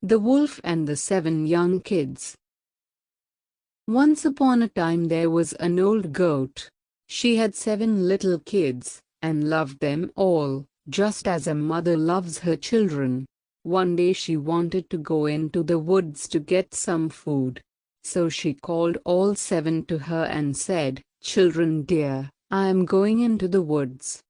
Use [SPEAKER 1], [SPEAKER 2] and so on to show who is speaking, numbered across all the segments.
[SPEAKER 1] The Wolf and the Seven Young Kids. Once upon a time there was an old goat. She had 7 little kids, and loved them all, just as a mother loves her children. One day she wanted to go into the woods to get some food. So she called all 7 to her and said, "Children dear, I am going into the woods.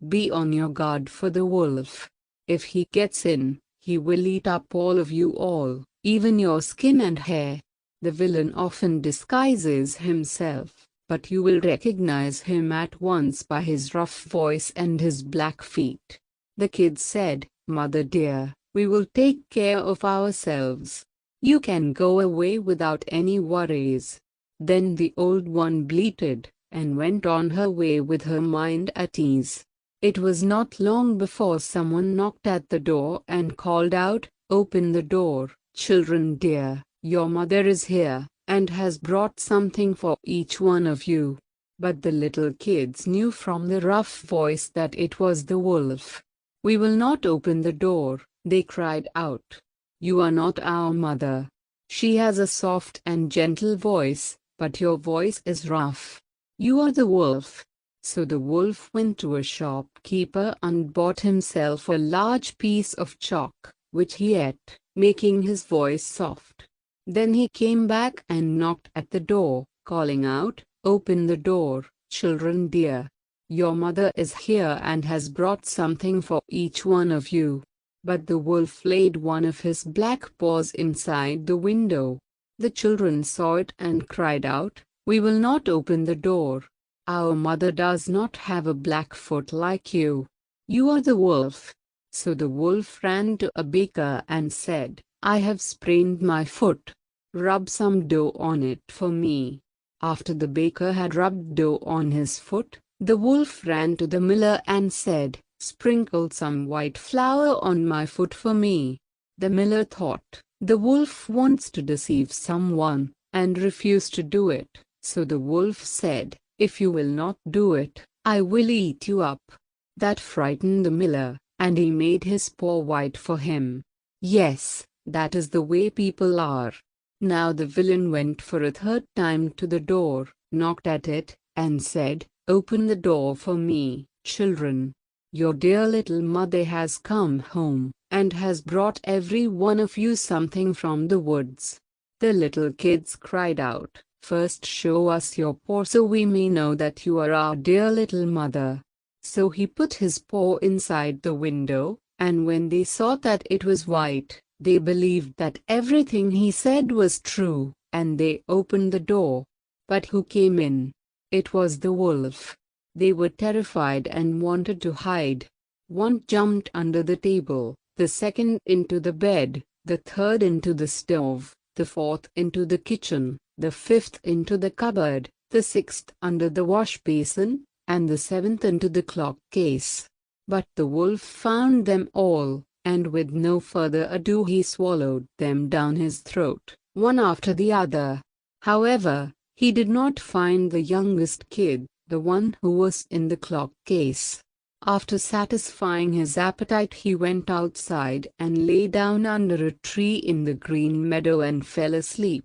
[SPEAKER 1] Be on your guard for the wolf. If he gets in, he will eat up all of you all, even your skin and hair. The villain often disguises himself, but you will recognize him at once by his rough voice and his black feet." The kids said, "Mother dear, we will take care of ourselves. You can go away without any worries." Then the old one bleated, and went on her way with her mind at ease. It was not long before someone knocked at the door and called out, "Open the door, children dear, your mother is here, and has brought something for each one of you." But the little kids knew from the rough voice that it was the wolf. "We will not open the door," they cried out. "You are not our mother. She has a soft and gentle voice, but your voice is rough. You are the wolf." So the wolf went to a shopkeeper and bought himself a large piece of chalk, which he ate, making his voice soft. Then he came back and knocked at the door, calling out, "Open the door, children dear. Your mother is here and has brought something for each one of you." But the wolf laid one of his black paws inside the window. The children saw it and cried out, "We will not open the door. Our mother does not have a black foot like you. You are the wolf." So the wolf ran to a baker and said, "I have sprained my foot. Rub some dough on it for me." After the baker had rubbed dough on his foot, the wolf ran to the miller and said, "Sprinkle some white flour on my foot for me." The miller thought, "The wolf wants to deceive someone," and refused to do it. So the wolf said, "If you will not do it, I will eat you up." That frightened the miller, and he made his paw white for him. Yes, that is the way people are. Now the villain went for a third time to the door, knocked at it, and said, "Open the door for me, children. Your dear little mother has come home, and has brought every one of you something from the woods." The little kids cried out, "First show us your paw so we may know that you are our dear little mother." So he put his paw inside the window, and when they saw that it was white, they believed that everything he said was true, and they opened the door. But who came in? It was the wolf. They were terrified and wanted to hide. One jumped under the table, the second into the bed, the third into the stove, the fourth into the kitchen, the fifth into the cupboard, the sixth under the wash basin, and the seventh into the clock case. But the wolf found them all, and with no further ado he swallowed them down his throat, one after the other. However, he did not find the youngest kid, the one who was in the clock case. After satisfying his appetite he went outside and lay down under a tree in the green meadow and fell asleep.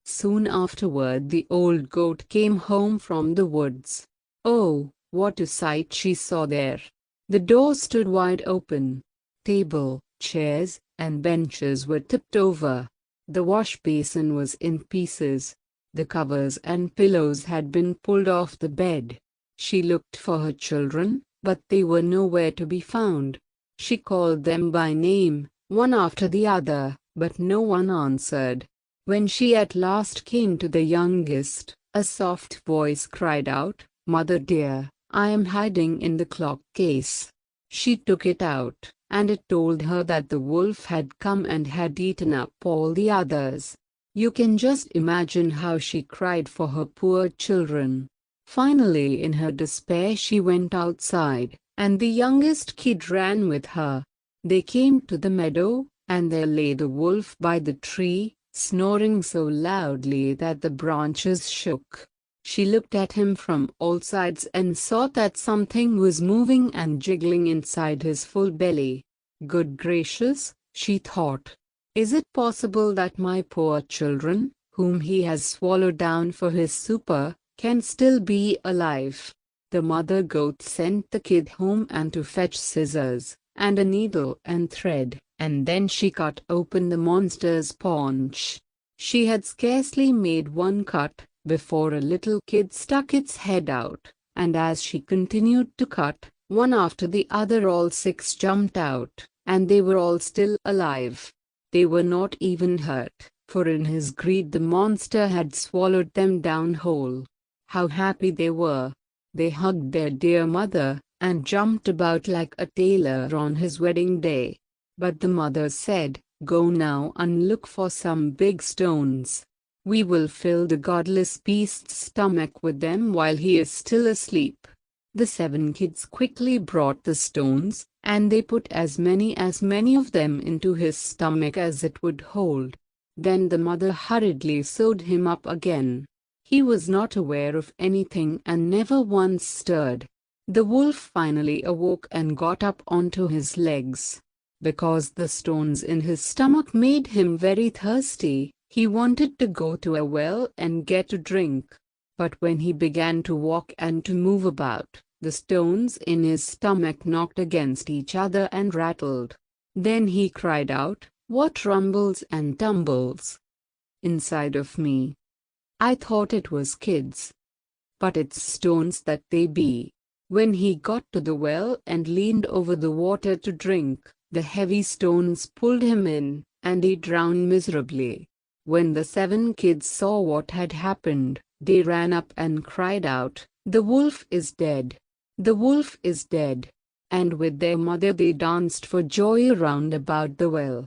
[SPEAKER 1] Soon afterward the old goat came home from the woods. Oh, what a sight she saw there! The door stood wide open. Table, chairs, and benches were tipped over. The wash basin was in pieces. The covers and pillows had been pulled off the bed. She looked for her children, but they were nowhere to be found. She called them by name, one after the other, but no one answered. When she at last came to the youngest, a soft voice cried out, "Mother dear, I am hiding in the clock case." She took it out, and it told her that the wolf had come and had eaten up all the others. You can just imagine how she cried for her poor children. Finally, in her despair, she went outside, and the youngest kid ran with her. They came to the meadow, and there lay the wolf by the tree, snoring so loudly that the branches shook. She looked at him from all sides and saw that something was moving and jiggling inside his full belly. Good gracious, she thought. Is it possible that my poor children, whom he has swallowed down for his supper, can still be alive?" The mother goat sent the kid home and to fetch scissors, and a needle and thread, and then she cut open the monster's paunch. She had scarcely made one cut, before a little kid stuck its head out, and as she continued to cut, one after the other all 6 jumped out, and they were all still alive. They were not even hurt, for in his greed the monster had swallowed them down whole. How happy they were! They hugged their dear mother, and jumped about like a tailor on his wedding day. But the mother said, "Go now and look for some big stones. We will fill the godless beast's stomach with them while he is still asleep." The 7 kids quickly brought the stones, and they put as many of them into his stomach as it would hold. Then the mother hurriedly sewed him up again. He was not aware of anything and never once stirred. The wolf finally awoke and got up onto his legs. Because the stones in his stomach made him very thirsty, he wanted to go to a well and get a drink. But when he began to walk and to move about, the stones in his stomach knocked against each other and rattled. Then he cried out, "What rumbles and tumbles inside of me? I thought it was kids, but it's stones that they be." When he got to the well and leaned over the water to drink, the heavy stones pulled him in, and he drowned miserably. When the 7 kids saw what had happened, they ran up and cried out, "The wolf is dead! The wolf is dead!" And with their mother they danced for joy around about the well.